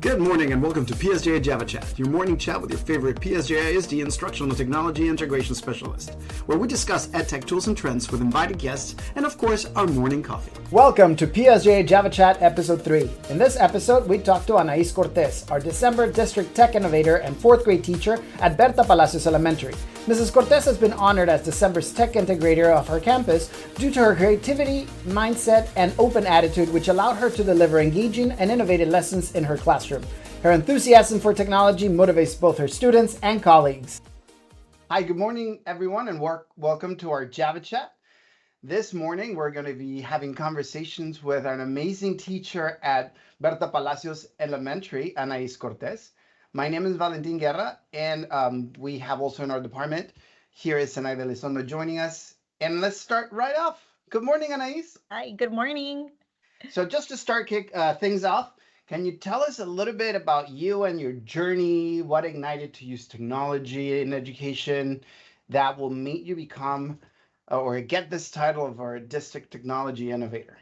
Good morning and welcome to PSJA Java Chat, your morning chat with your favorite PSJA ISD Instructional Technology Integration Specialist, where we discuss EdTech tools and trends with invited guests and, of course, our morning coffee. Welcome to PSJA Java Chat Episode 3. In this episode, we talk to Annahiz Cortez, our December District Tech Innovator and 4th grade teacher at Berta Palacios Elementary. Mrs. Cortez has been honored as December's Tech Integrator of her campus due to her creativity, mindset, and open attitude, which allowed her to deliver engaging and innovative lessons in her classroom. Her enthusiasm for technology motivates both her students and colleagues. Hi, good morning, everyone, and welcome to our Java Chat. This morning, we're going to be having conversations with an amazing teacher at Berta Palacios Elementary, Annahiz Cortez. My name is Valentin Guerra, and we have also in our department, here is Zenaida Elizondo joining us. And let's start right off. Good morning, Annahiz. Hi, good morning. So just to start things off, can you tell us a little bit about you and your journey, what ignited to use technology in education that will make you become or get this title of our District Technology Innovator?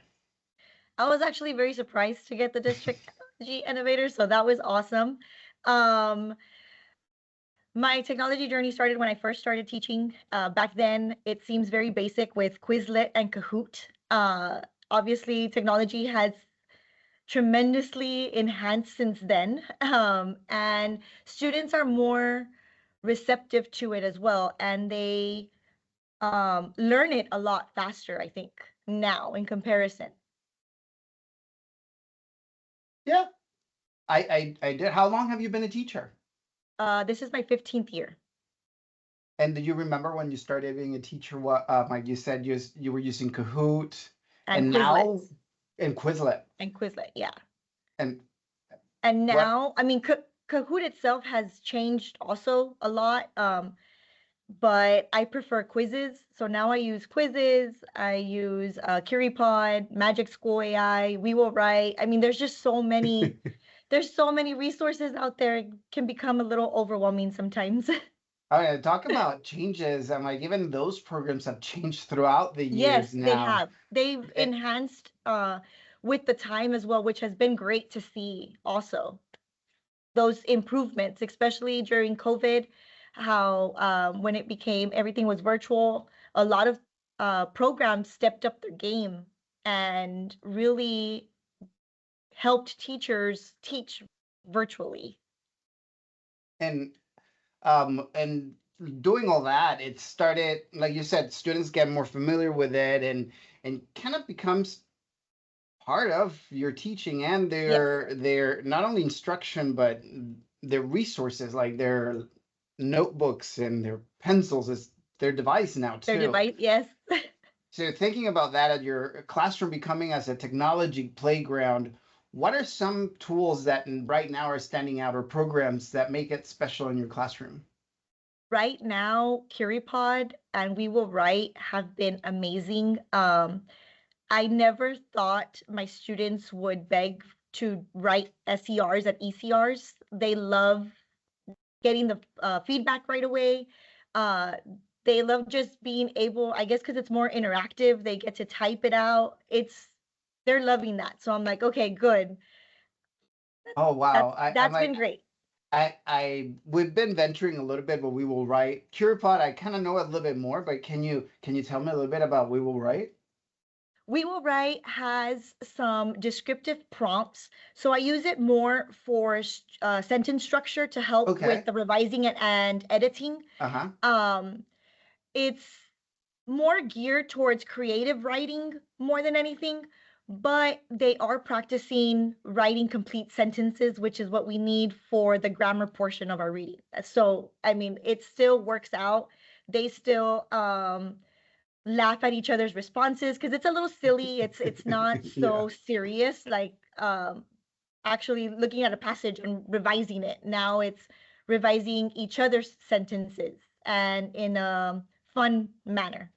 I was actually very surprised to get the District Technology Innovator, so that was awesome. My technology journey started when I first started teaching. Back then, it seems very basic with Quizlet and Kahoot. Obviously, technology has tremendously enhanced since then, and students are more receptive to it as well, and they learn it a lot faster, I think, now in comparison. Yeah, I did. How long have you been a teacher? This is my 15th year. And do you remember when you started being a teacher? What, like you said, you were using Kahoot, and now and Quizlet. And Quizlet, yeah. And now, I mean, Kahoot itself has changed also a lot, but I prefer quizzes. So now I use quizzes. I use CurryPod, Magic School AI, We Will Write. I mean, there's just so many. There's so many resources out there. It can become a little overwhelming sometimes. Oh yeah, talk about changes, and like even those programs have changed throughout the years. Yes, now. they have. They've enhanced with the time as well, which has been great to see also. Those improvements, especially during COVID, how when it became everything was virtual, a lot of programs stepped up their game and really helped teachers teach virtually. And doing all that, it started, like you said, students get more familiar with it and kind of becomes part of your teaching and their not only instruction, but their resources, like their notebooks and their pencils is their device now too. Their device, yes. So thinking about that at your classroom becoming as a technology playground, what are some tools that right now are standing out or programs that make it special in your classroom? Right now, CurryPod and We Will Write have been amazing. I never thought my students would beg to write SERs and ECRs. They love getting the feedback right away. They love just being able, I guess, because it's more interactive. They get to type it out. They're loving that. So I'm like, okay, good. Oh wow, That's been great. We've been venturing a little bit, but We Will Write. CurryPod, I kind of know a little bit more, but can you tell me a little bit about We Will Write? We Will Write has some descriptive prompts, so I use it more for sentence structure to help with the revising and editing. It's more geared towards creative writing more than anything, but they are practicing writing complete sentences, which is what we need for the grammar portion of our reading. So, I mean, it still works out. They still laugh at each other's responses because it's a little silly. It's not so serious, like actually looking at a passage and revising it. Now it's revising each other's sentences and in a fun manner.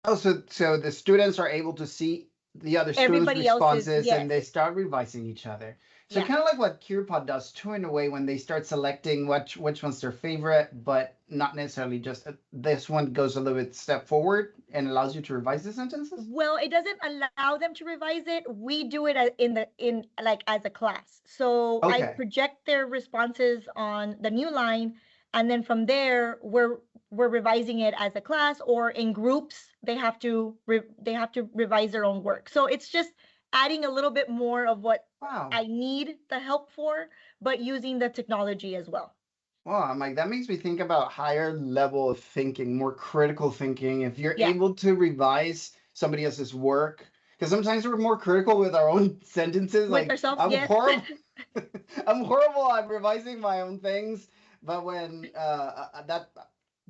Oh, so the students are able to see the other students' Everybody else's, responses yes. and they start revising each other. So Yeah. kind of like what CurePod does too, in a way, when they start selecting which one's their favorite, but not necessarily just this one goes a little bit step forward and allows you to revise the sentences. Well, it doesn't allow them to revise it. We do it in like as a class. So I Okay. project their responses on the new line, and then from there we're revising it as a class or in groups. They have to revise their own work. So it's just adding a little bit more of what Wow. I need the help for, but using the technology as well. Well, I'm like, that makes me think about higher level of thinking, more critical thinking. If you're Yeah. able to revise somebody else's work, because sometimes we're more critical with our own sentences. With Like, ourselves, I'm yes. horrible. I'm horrible at revising my own things. But when that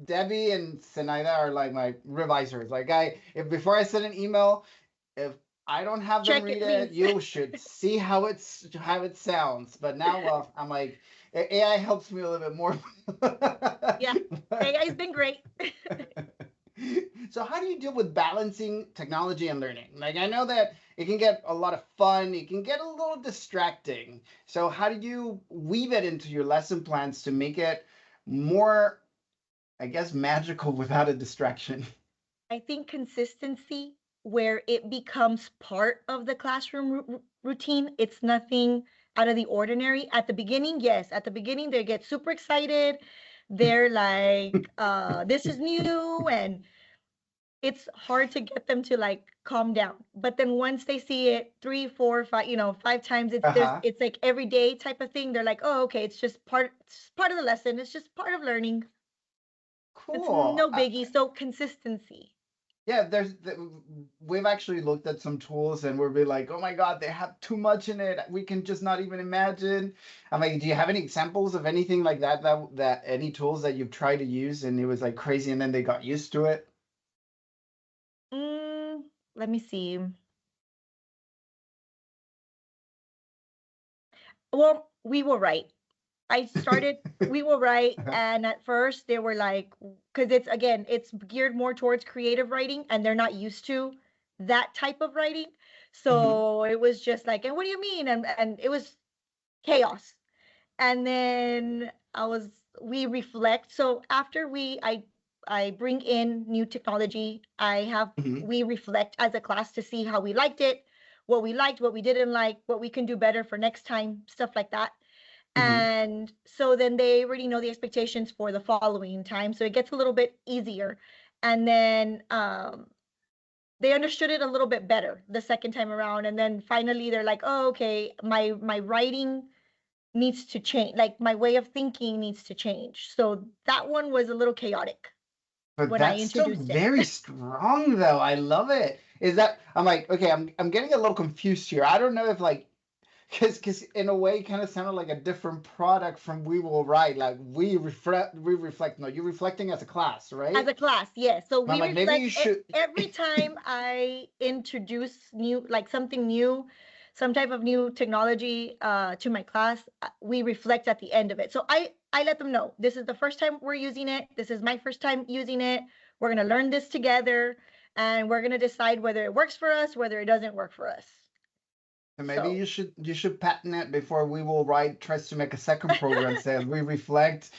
Debbie and Senaida are like my revisers. Like, if before I send an email, if I don't have them Check it, read it, please. you should see how it sounds. But now, well, I'm like, AI helps me a little bit more. Yeah, AI's been great. So how do you deal with balancing technology and learning? Like, I know that it can get a lot of fun, it can get a little distracting. So how do you weave it into your lesson plans to make it more, I guess, magical without a distraction? I think consistency, where it becomes part of the classroom routine. It's nothing out of the ordinary. At the beginning, yes, at the beginning, they get super excited. They're like, this is new. And it's hard to get them to like calm down. But then once they see it 3, 4, 5, 5 times, Uh-huh. it's like everyday type of thing. They're like, oh, okay, it's just part of the lesson. It's just part of learning. It's Cool. no biggie. So consistency. Yeah, we've actually looked at some tools and we're really like, oh my God, they have too much in it. We can just not even imagine. I'm like, do you have any examples of anything like that any tools that you've tried to use and it was like crazy and then they got used to it? Let me see. Well, we will write. I started, we will write, and at first they were like, because it's geared more towards creative writing, and they're not used to that type of writing. Hmm. So it was just like, and what do you mean? And it was chaos. And then we reflect. So after I bring in new technology, Hmm. we reflect as a class to see how we liked it, what we liked, what we didn't like, what we can do better for next time, stuff like that. Hmm. And so then they already know the expectations for the following time. So it gets a little bit easier. And then they understood it a little bit better the second time around. And then finally they're like, oh, okay, my writing needs to change. Like my way of thinking needs to change. So that one was a little chaotic But when I that's still introduced it. very strong though. I love it. Is that I'm like, okay, I'm getting a little confused here. I don't know if like because in a way kind of sounded like a different product from We Will Write. Like we reflect. No, you're reflecting as a class, As right? a class, yes. So And I'm we like, maybe you reflect should. every time I introduce new, like something new, some type of new technology to my class, we reflect at the end of it. So I let them know this is the first time we're using it. This is my first time using it. We're gonna learn this together, and we're gonna decide whether it works for us, whether it doesn't work for us. And maybe So you should patent it before We Will Write tries to make a second program says we reflect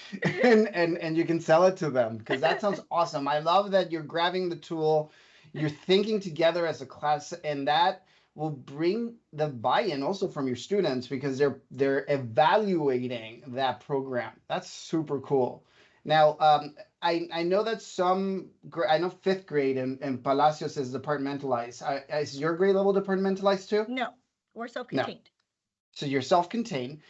and you can sell it to them because that sounds awesome. I love that you're grabbing the tool, you're thinking together as a class, and that will bring the buy-in also from your students because they're evaluating that program. That's super cool. Now, I know that I know fifth grade and Palacios is departmentalized. Is your grade level departmentalized too? no, we're No. self-contained. So you're self-contained.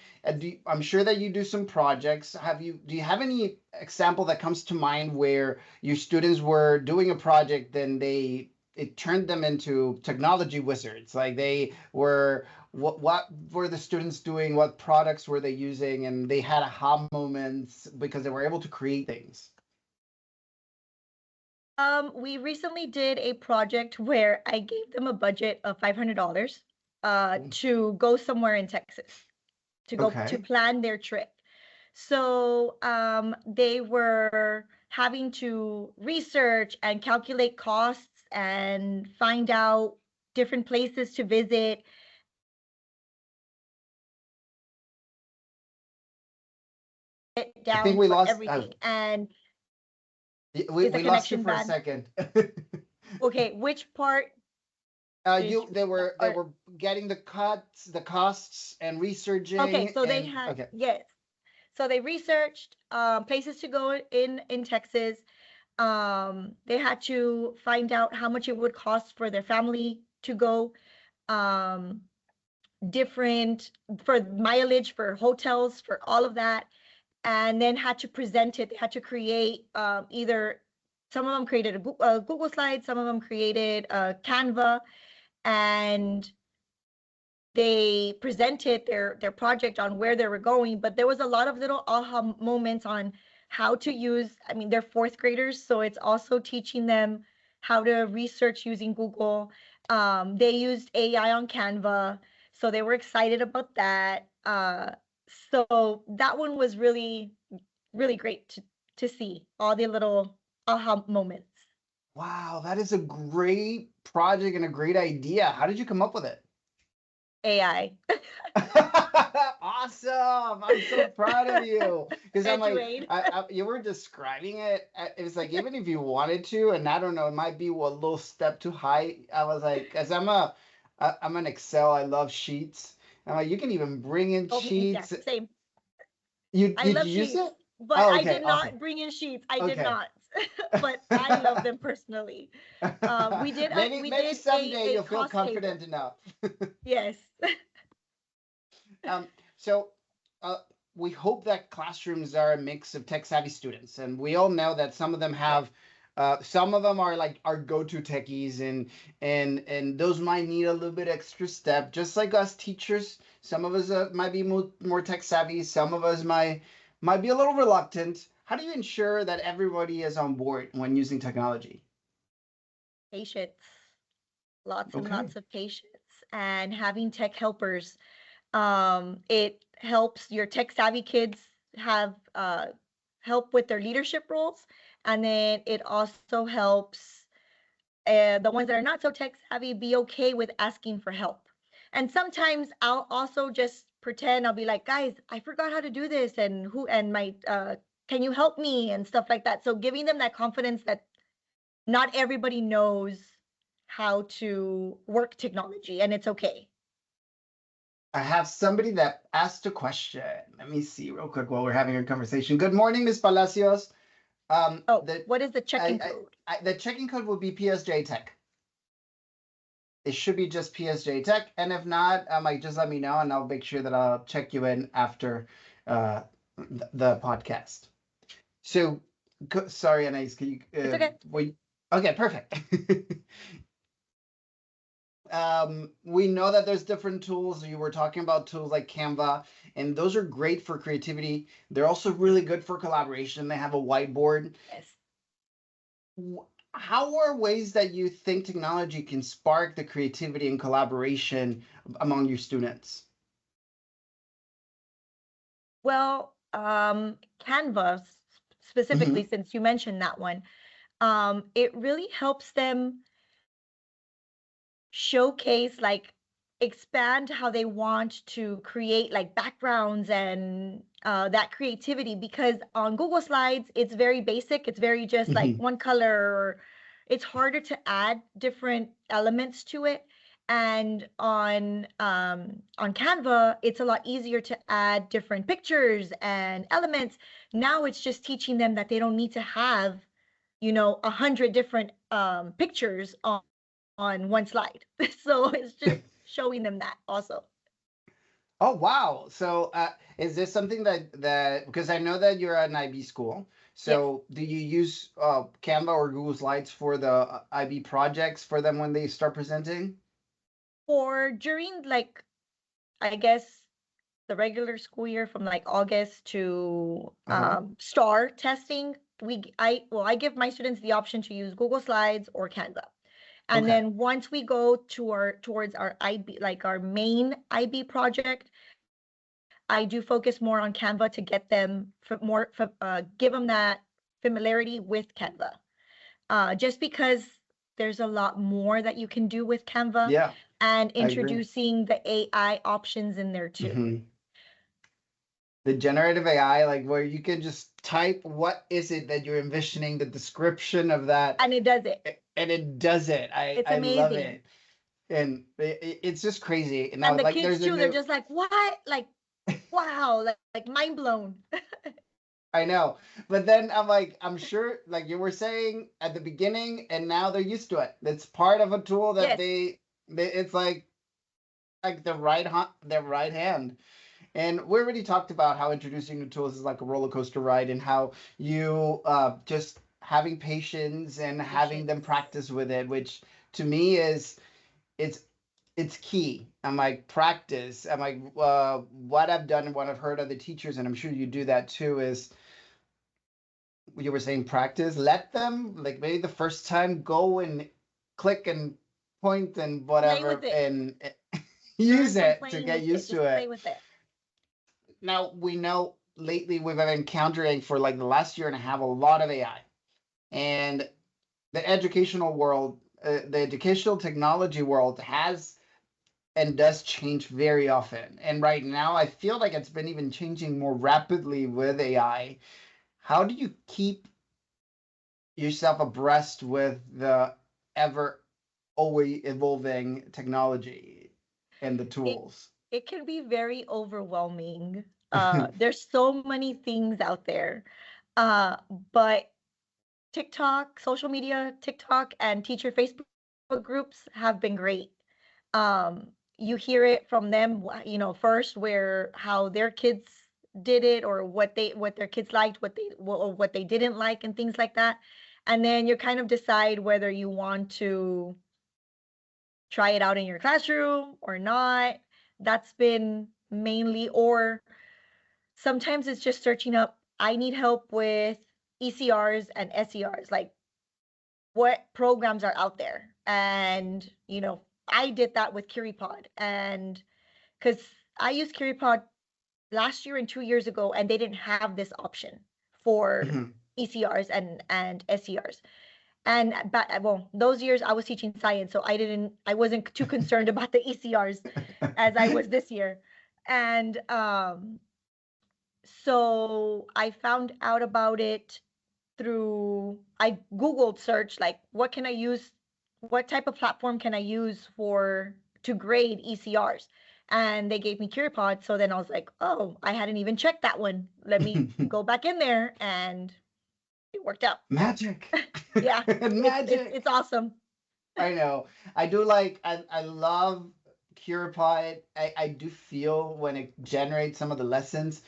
I'm sure that you do some projects. Do you have any example that comes to mind where your students were doing a project, then it turned them into technology wizards? Like they were, what were the students doing? What products were they using? And they had aha moments because they were able to create things. We recently did a project where I gave them a budget of $500 to go somewhere in Texas to go to Okay. plan their trip. So they were having to research and calculate costs and find out different places to visit. I think Down we for lost. everything. And We is the lost you connection for a bad? second. Okay, which part? They were getting the cuts, the costs, and researching. Okay, so they and had okay. yes. So they researched places to go in Texas. They had to find out how much it would cost for their family to go. Um, different for mileage, for hotels, for all of that, and then had to present it. They had to create either some of them created a Google slide, some of them created a Canva, and they presented their project on where they were going. But there was a lot of little aha moments on how to use. I mean, they're fourth graders, so it's also teaching them how to research using Google. They used AI on Canva, so they were excited about that. So that one was really, really great to see all the little aha moments. Wow, that is a great project and a great idea. How did you come up with it? AI. Awesome! I'm so proud of you because I'm Thank you, like, Wade. you were describing it. It was like even if you wanted to, and I don't know, it might be a little step too high. I was like, because I'm an Excel. I love sheets. I'm like, you can even bring in Oh, yeah, sheets. same. You I did love you use sheets, it? but Oh, I okay, did awesome. not bring in sheets. I did Okay. not, but I love them personally. We did Maybe someday a you'll feel cost table. confident enough. Yes. So we hope that classrooms are a mix of tech-savvy students, and we all know that some of them Yes. have, some of them are like our go-to techies, and those might need a little bit extra step, just like us teachers. Some of us might be more tech-savvy. Some of us might be a little reluctant. How do you ensure that everybody is on board when using technology? Patience. Lots and Okay. lots of patience and having tech helpers. It helps your tech savvy kids have help with their leadership roles, and then it also helps the ones that are not so tech savvy be okay with asking for help. And sometimes I'll also just pretend, I'll be like, guys, I forgot how to do this, and my can you help me and stuff like that. So giving them that confidence that not everybody knows how to work technology, and it's okay. I have somebody that asked a question. Let me see real quick while we're having a conversation. Good morning, Ms. Palacios. Oh, The what is the checking code? the checking code will be PSJ Tech. It should be just PSJ Tech, and if not, like just let me know, and I'll make sure that I'll check you in after uh, the podcast. So, sorry, Annahiz, can you? It's okay. Okay, perfect. We know that there's different tools. You were talking about tools like Canva, and those are great for creativity. They're also really good for collaboration. They have a whiteboard. Yes. How are ways that you think technology can spark the creativity and collaboration among your students? Well, Canva specifically, Hmm. since you mentioned that one, it really helps them showcase, like, expand how they want to create like backgrounds and that creativity, because on Google Slides it's very basic, it's very just like Hmm. one color, or it's harder to add different elements to it. And on Canva it's a lot easier to add different pictures and elements. Now it's just teaching them that they don't need to have 100 different pictures on one slide. So it's just showing them that also. Oh, wow. So, is this something that because I know that you're at an IB school. Yes. So, do you use Canva or Google Slides for the IB projects for them when they start presenting? For during, like, I guess the regular school year from like August to Uh-huh. STAR testing, I give my students the option to use Google Slides or Canva. And Okay. then once we go towards our IB, like our main IB project, I do focus more on Canva to get them give them that familiarity with Canva. Just because there's a lot more that you can do with Canva. Yeah, And I agree. introducing the AI options in there too. Mhm. The generative AI, like where you can just type what is it that you're envisioning, the description of that, And it does it. and it does it. It's I love amazing. it. And it's just crazy. Now, And the like kids there's a too, they're new, just like, what? Like, wow, like mind blown. I know. But then I'm like, I'm sure, like you were saying at the beginning, and now they're used to it. It's part of a tool that Yes. they it's like their right hand. And we already talked about how introducing new tools is like a roller coaster ride, and how you just having patience and having them practice with it, which to me is it's it's key. I'm like practice. I'm like what I've done and what I've heard other teachers, and I'm sure you do that too, is you were saying practice. Let them, like, maybe the first time go and click and point and Play whatever with it. and Learn use from it to playing get with it. used Just to play it. with it. Now we know lately we've been encountering for like the last year and a half a lot of AI, and the educational world, the educational technology world has and does change very often. And right now, I feel like it's been even changing more rapidly with AI. How do you keep yourself abreast with the ever always evolving technology and the It tools? it can be very overwhelming. There's so many things out there. Uh, but TikTok, social media, TikTok, and teacher Facebook groups have been great. You hear it from them, first where how their kids did it, or what their kids liked, or what they didn't like, and things like that. And then you kind of decide whether you want to try it out in your classroom or not. That's been mainly, or sometimes it's just searching up, I need help with ECRs and SERs, like what programs are out there. And, I did that with CurryPod, and because I used CurryPod last year and 2 years ago, and they didn't have this option for Mhm. ECRs and SERs. And well, those years I was teaching science, so I wasn't too concerned about the ECRs as I was this year. And so I found out about it through, I Googled search, like what type of platform can I use to grade ECRs? And they gave me CurePod. So then I was like, oh, I hadn't even checked that one. Let me go back in there, and it worked out. Magic. Yeah, Magic. it's awesome. I know. I love CurePod. I do feel when it generates some of the lessons.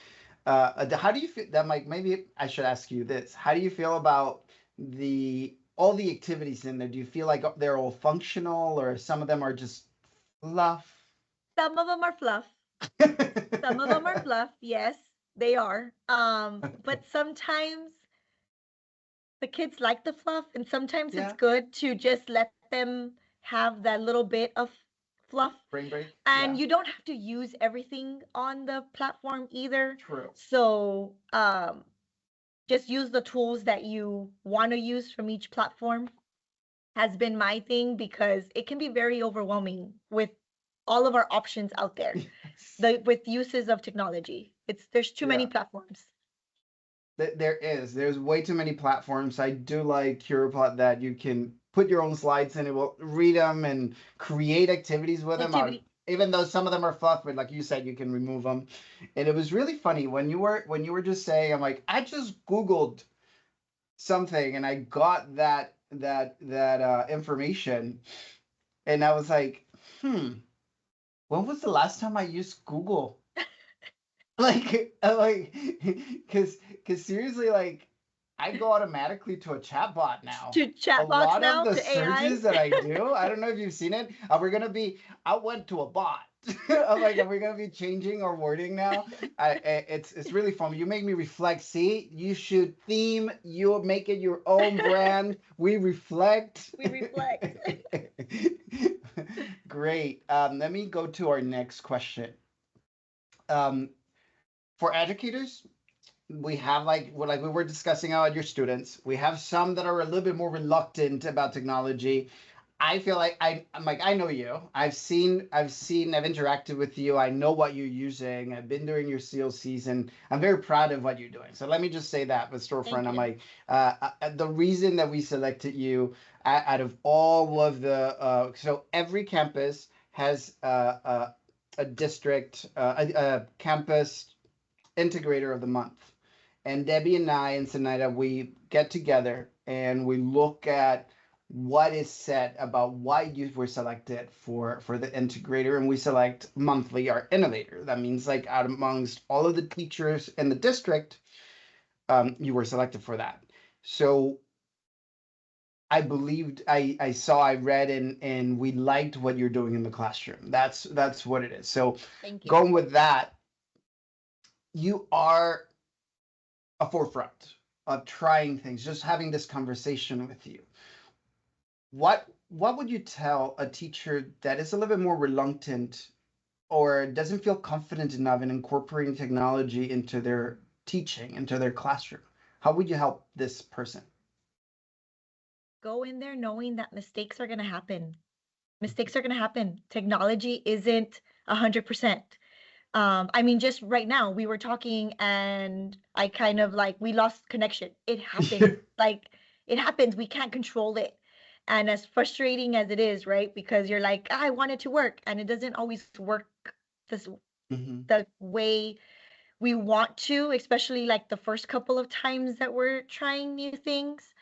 How do you feel that, Mike? Maybe I should ask you this. How do you feel about the all the activities in there? Do you feel like they're all functional, or some of them are just fluff? Some of them are fluff. Some of them are fluff. Yes, they are. But sometimes the kids like the fluff, and sometimes it's Yeah, good to just let them have that little bit of fluff. brain break. And Yeah, you don't have to use everything on the platform either. true. So just use the tools that you want to use from each platform, has been my thing, because it can be very overwhelming with all of our options out there. Yes. With uses of technology, there's too many Yeah. platforms. There's way too many platforms. I do like CurePod that you can put your own slides and it will read them and create activities with them. Activity. Even though some of them are fluff, but like you said, you can remove them. And it was really funny when you were just saying, I'm like, I just Googled something and I got that information, and I was like, when was the last time I used Google? Like, because seriously, like, I go automatically to a chatbot now. To A chatbots lot of now, the to AI. searches that I do, I don't know if you've seen it. I went to a bot. I'm like, are we gonna be changing our wording now? It's really fun. You make me reflect. See, you should theme. You make it your own brand. We reflect. We reflect. Great. Let me go to our next question. Um, for educators, we have like we were discussing about your students. We have some that are a little bit more reluctant about technology. I feel like I'm like I know you. I've interacted with you. I know what you're using. I've been during your SEAL season. I'm very proud of what you're doing. So let me just say that with Storefront, Thank I'm you. like the reason that we selected you out of all of the so every campus has a district a campus integrator of the month. And Debbie and I and Sinaida, we get together and we look at what is said about why you were selected for the integrator, and we select monthly our innovator. That means like out amongst all of the teachers in the district, you were selected for that. So I believed I saw, I read, and we liked what you're doing in the classroom. That's what it is. So Thank you. going with that, you are a forefront of trying things, just having this conversation with you. What would you tell a teacher that is a little bit more reluctant or doesn't feel confident enough in incorporating technology into their teaching, into their classroom? How would you help this person? Go in there knowing that mistakes are going to happen. Mistakes are going to happen. Technology isn't 100%. I mean, just right now we were talking and I kind of like, we lost connection. It happens. Like it happens. We can't control it. And as frustrating as it is, right? Because you're like, I want it to work and it doesn't always work this the way we want to, especially like the first couple of times that we're trying new things.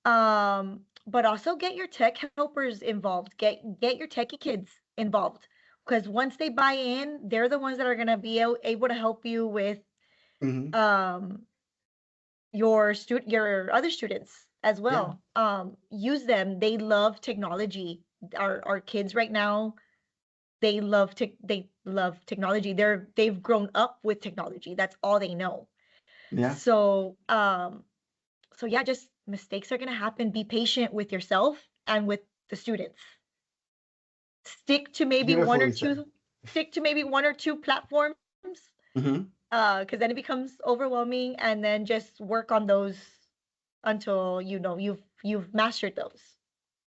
But also get your tech helpers involved. Get your techie kids involved. Because once they buy in, they're the ones that are gonna be able to help you with Mhm. your other students as Yeah. well. Use them. They love technology. Our kids right now, they love technology. They've grown up with technology. That's all they know. Yeah. So yeah, just mistakes are gonna happen. Be patient with yourself and with the students. Stick to maybe one or Beautifully said. two, stick to maybe one or two platforms, Hmm. because then it becomes overwhelming, and then just work on those until you know you've mastered those.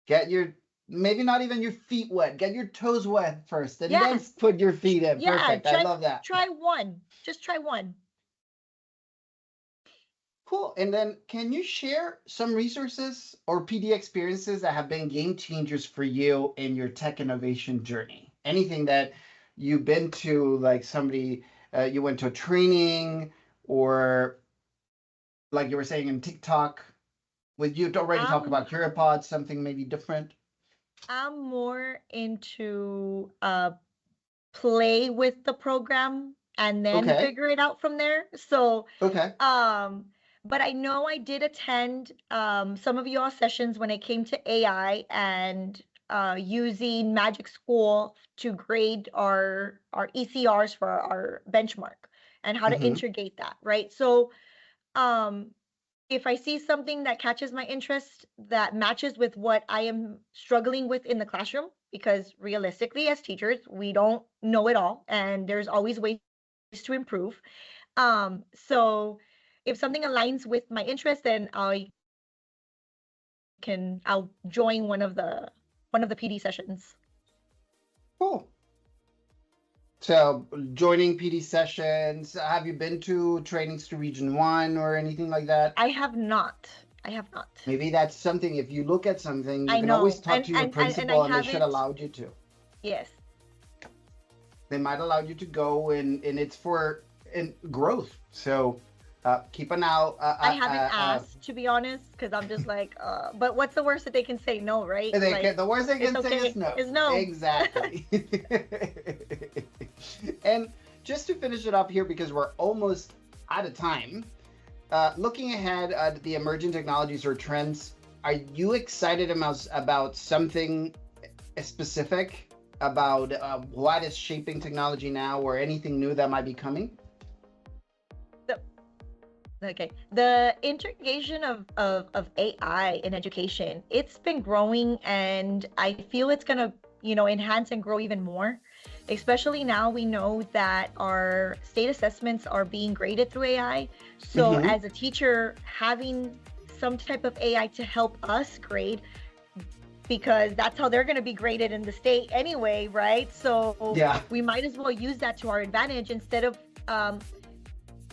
Get your maybe not even your feet wet. Get your toes wet first, and then Yes, put your feet in. yeah. Perfect. I love that. Try one. Just try one. Cool. And then can you share some resources or PD experiences that have been game changers for you in your tech innovation journey? Anything that you've been to, like somebody, you went to a training, or like you were saying in TikTok, would you already talk I'm about CuraPod, something maybe different? I'm more into play with the program and then Okay. figure it out from there. So, Okay. um, but I know I did attend some of y'all sessions when it came to AI and using Magic School to grade our ECRs for our benchmark and how to Mm-hmm. integrate that, right? So, um, if I see something that catches my interest that matches with what I am struggling with in the classroom, because realistically, as teachers, we don't know it all, and there's always ways to improve. So if something aligns with my interest, then I'll join one of the PD sessions. Cool. So joining PD sessions, have you been to trainings to Region 1 or anything like that? I have not. I have not. Maybe that's something, if you look at something, you I can always know, talk to your and principal I and they should haven't. allow you to. Yes. They might allow you to go, and it's for growth. So keep an eye. I haven't asked, to be honest, because I'm just like, but what's the worst that they can say? No, right? Like, the worst they it's can say okay. is no. Is no. Exactly. And just to finish it up here, because we're almost out of time, looking ahead at the emerging technologies or trends, are you excited about something specific about what is shaping technology now, or anything new that might be coming? Okay. The integration of AI in education, it's been growing and I feel it's gonna, enhance and grow even more. Especially now we know that our state assessments are being graded through AI. So as a teacher, having some type of AI to help us grade, because that's how they're going to be graded in the state anyway, right? So we might as well use that to our advantage instead of, I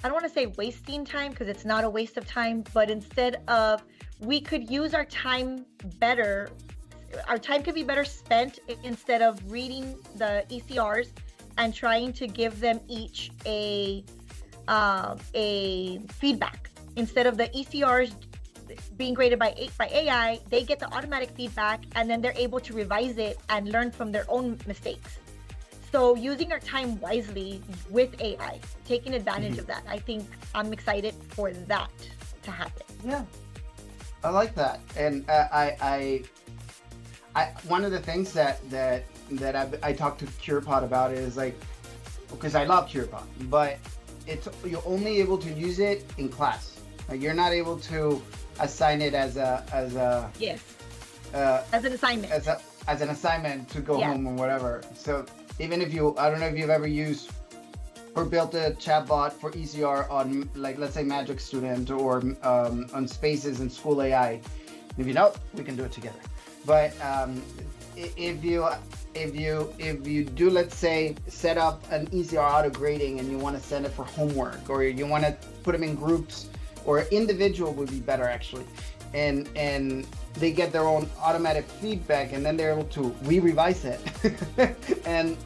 don't want to say wasting time, because it's not a waste of time, but instead of, we could use our time better. Our time could be better spent instead of reading the ECRs and trying to give them each a feedback. Instead of the ECRs being graded by AI, they get the automatic feedback, and then they're able to revise it and learn from their own mistakes. So using our time wisely with AI, taking advantage of that, I think I'm excited for that to happen. Yeah, I like that. And I one of the things that I talked to CurePod about is like, because I love CurePod, but you're only able to use it in class. Like, you're not able to assign it as an assignment. As an assignment to go home or whatever. So even if I don't know if you've ever used or built a chatbot for ECR on, like, let's say Magic Student or on Spaces and School AI. If you know, we can do it together. But if you do, let's say, set up an ECR auto grading and you want to send it for homework, or you want to put them in groups, or individual would be better actually, and they get their own automatic feedback, and then they're able to revise it and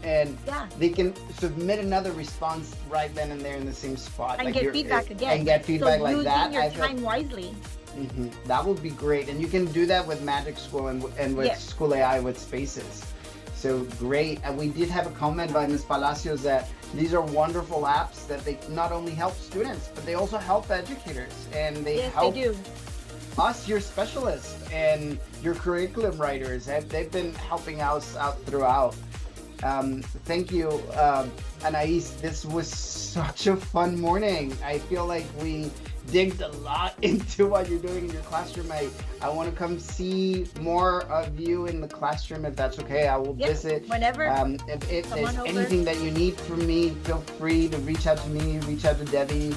they can submit another response right then and there in the same spot, and like get feedback again. And get feedback like that. Using your time wisely. That would be great, and you can do that with Magic School and with School AI with Spaces. So great. And we did have a comment by Ms. Palacios that these are wonderful apps that they not only help students, but they also help educators, and they help us, your specialists, and your curriculum writers. They've been helping us out throughout. Thank you, Annahiz. This was such a fun morning. I feel like we digged a lot into what you're doing in your classroom. I want to come see more of you in the classroom, if that's okay. I will visit whenever. If there's anything that you need from me, feel free to reach out to me, reach out to Debbie.